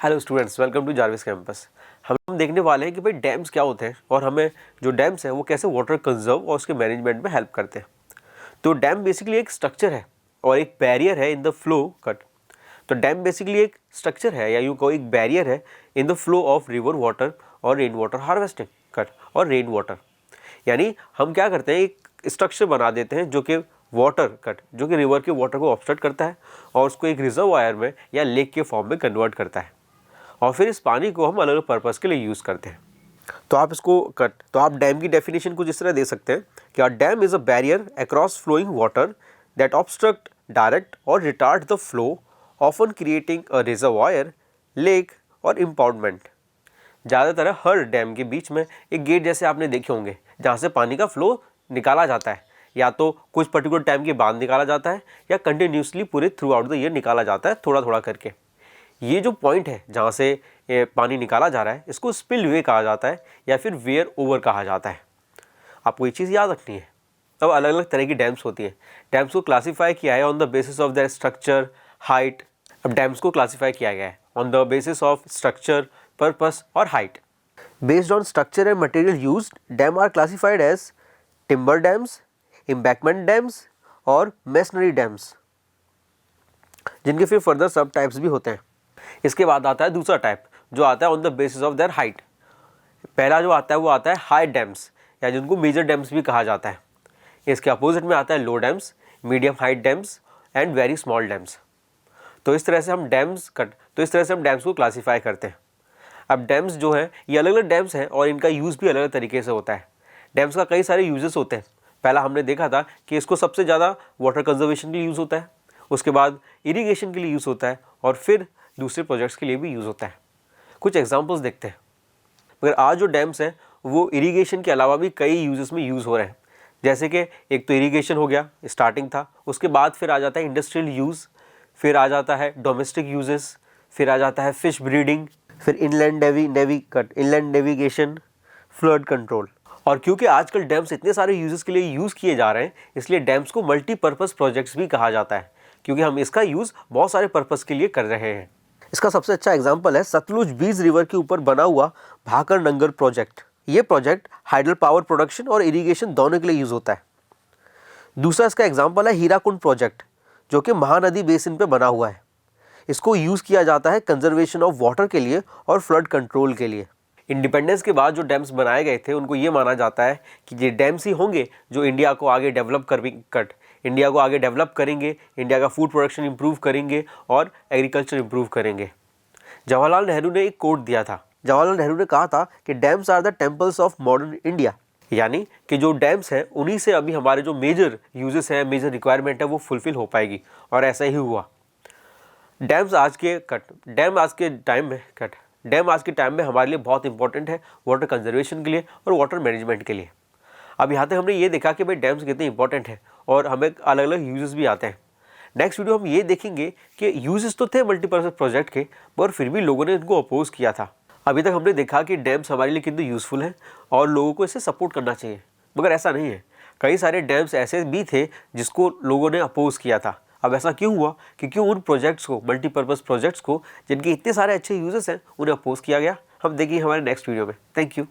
Hello students, welcome to Jarvis campus. हम देखने वाले हैं कि भाई डैम्स क्या होते हैं और हमें जो डैम्स हैं वो कैसे वाटर कंजर्व और उसके मैनेजमेंट में हेल्प करते हैं। तो डैम बेसिकली एक स्ट्रक्चर है और एक बैरियर है इन द फ्लो कट। तो डैम बेसिकली एक स्ट्रक्चर है या यूँ कहो एक बैरियर है in the flow of river water और रेन वाटर हार्वेस्टिंग कट और रेन वाटर। यानी हम क्या करते हैं, एक स्ट्रक्चर बना देते हैं जो कि वाटर कट जो कि रिवर के वाटर को ऑब्स्ट्रक्ट करता है और उसको एक रिजर्वायर में या लेक के फॉर्म में कन्वर्ट करता है और फिर इस पानी को हम अलग अलग पर्पज़ के लिए यूज़ करते हैं। तो आप डैम की डेफिनेशन कुछ इस तरह दे सकते हैं कि dam is a barrier across flowing water that obstruct direct और retard the flow, often creating a reservoir, lake और इम्पाउंडमेंट। ज़्यादातर हर डैम के बीच में एक गेट जैसे आपने देखे होंगे जहाँ से पानी का फ्लो निकाला जाता है, या तो कुछ पर्टिकुलर टाइम के बाद निकाला जाता है या कंटिन्यूसली पूरे थ्रू आउट द ईयर निकाला जाता है थोड़ा थोड़ा करके। ये जो पॉइंट है जहाँ से पानी निकाला जा रहा है इसको स्पिल वे कहा जाता है या फिर वेयर ओवर कहा जाता है। आपको ये चीज़ याद रखनी है। अब अलग अलग तरह की डैम्स होती हैं। डैम्स को क्लासीफाई किया है on the basis of their structure, height. अब डैम्स को क्लासीफाई किया गया है on the basis of structure, purpose और height. Based on structure and material used, dam are classified as timber dams, embankment dams और masonry dams, जिनके फिर further सब टाइप्स भी होते हैं। इसके बाद आता है दूसरा टाइप जो आता है on the basis of their height. पहला जो आता है वो आता है हाई डैम्स या जिनको मेजर डैम्स भी कहा जाता है। इसके अपोजिट में आता है low dams, medium height dams and very small dams. तो इस तरह से हम डैम्स को क्लासीफाई करते हैं। अब डैम्स जो है ये अलग अलग डैम्स हैं और इनका यूज़ भी अलग अलग तरीके से होता है। डैम्स का कई सारे यूजेस होते हैं। पहला हमने देखा था कि इसको सबसे ज़्यादा वाटर कंजर्वेशन के लिए यूज़ होता है, उसके बाद इरीगेशन के लिए यूज़ होता है और फिर दूसरे प्रोजेक्ट्स के लिए भी यूज़ होता है। कुछ एग्जांपल्स देखते हैं। मगर आज जो डैम्स हैं वो इरीगेशन के अलावा भी कई यूजेस में यूज़ हो रहे हैं। जैसे कि एक तो इरीगेशन हो गया, स्टार्टिंग था, उसके बाद फिर आ जाता है इंडस्ट्रियल यूज़, फिर आ जाता है डोमेस्टिक यूजेस, फिर आ जाता है फिश ब्रीडिंग, फिर इनलैंड नेविगेशन, फ्लड कंट्रोल। और क्योंकि आजकल डैम्स इतने सारे यूजेस के लिए यूज़ किए जा रहे हैं इसलिए डैम्स को मल्टीपर्पज़ प्रोजेक्ट्स भी कहा जाता है, क्योंकि हम इसका यूज़ बहुत सारे पर्पज़ के लिए कर रहे हैं। इसका सबसे अच्छा एग्जाम्पल है सतलुज बीज रिवर के ऊपर बना हुआ भाकर नंगर प्रोजेक्ट। ये प्रोजेक्ट हाइडल पावर प्रोडक्शन और इरीगेशन दोनों के लिए यूज़ होता है। दूसरा इसका एग्जाम्पल है हीराकुंड प्रोजेक्ट जो कि महानदी बेसिन पे बना हुआ है। इसको यूज़ किया जाता है कंजर्वेशन ऑफ वाटर के लिए और फ्लड कंट्रोल के लिए। इंडिपेंडेंस के बाद जो डैम्स बनाए गए थे उनको ये माना जाता है कि ये डैम्स ही होंगे जो इंडिया को आगे डेवलप करेंगे, इंडिया का फूड प्रोडक्शन इंप्रूव करेंगे और एग्रीकल्चर इंप्रूव करेंगे। जवाहरलाल नेहरू ने एक कोट दिया था। जवाहरलाल नेहरू ने कहा था कि dams are the temples of modern India, यानी कि जो डैम्स हैं उन्हीं से अभी हमारे जो मेजर यूजेस हैं, मेजर रिक्वायरमेंट है वो फुलफिल हो पाएगी और ऐसा ही हुआ। डैम आज के टाइम में हमारे लिए बहुत इंपॉर्टेंट है वाटर कंजर्वेशन के लिए और वाटर मैनेजमेंट के लिए। अब यहाँ तक हमने ये देखा कि भाई डैम्स कितने इंपॉर्टेंट हैं और हमें अलग अलग यूजेस भी आते हैं। नेक्स्ट वीडियो हम ये देखेंगे कि यूजेस तो थे मल्टीपर्पज़ प्रोजेक्ट के, पर फिर भी लोगों ने इनको अपोज किया था। अभी तक हमने देखा कि डैम्स हमारे लिए कितने यूज़फुल हैं और लोगों को इसे सपोर्ट करना चाहिए, मगर ऐसा नहीं है। कई सारे डैम्स ऐसे भी थे जिसको लोगों ने अपोज किया था। अब ऐसा क्यों हुआ कि क्यों उन प्रोजेक्ट्स को, मल्टीपर्पज़ प्रोजेक्ट्स को जिनके इतने सारे अच्छे यूजेस हैं, उन्हें अपोज किया गया? हम देखेंगे हमारे नेक्स्ट वीडियो में। Thank you.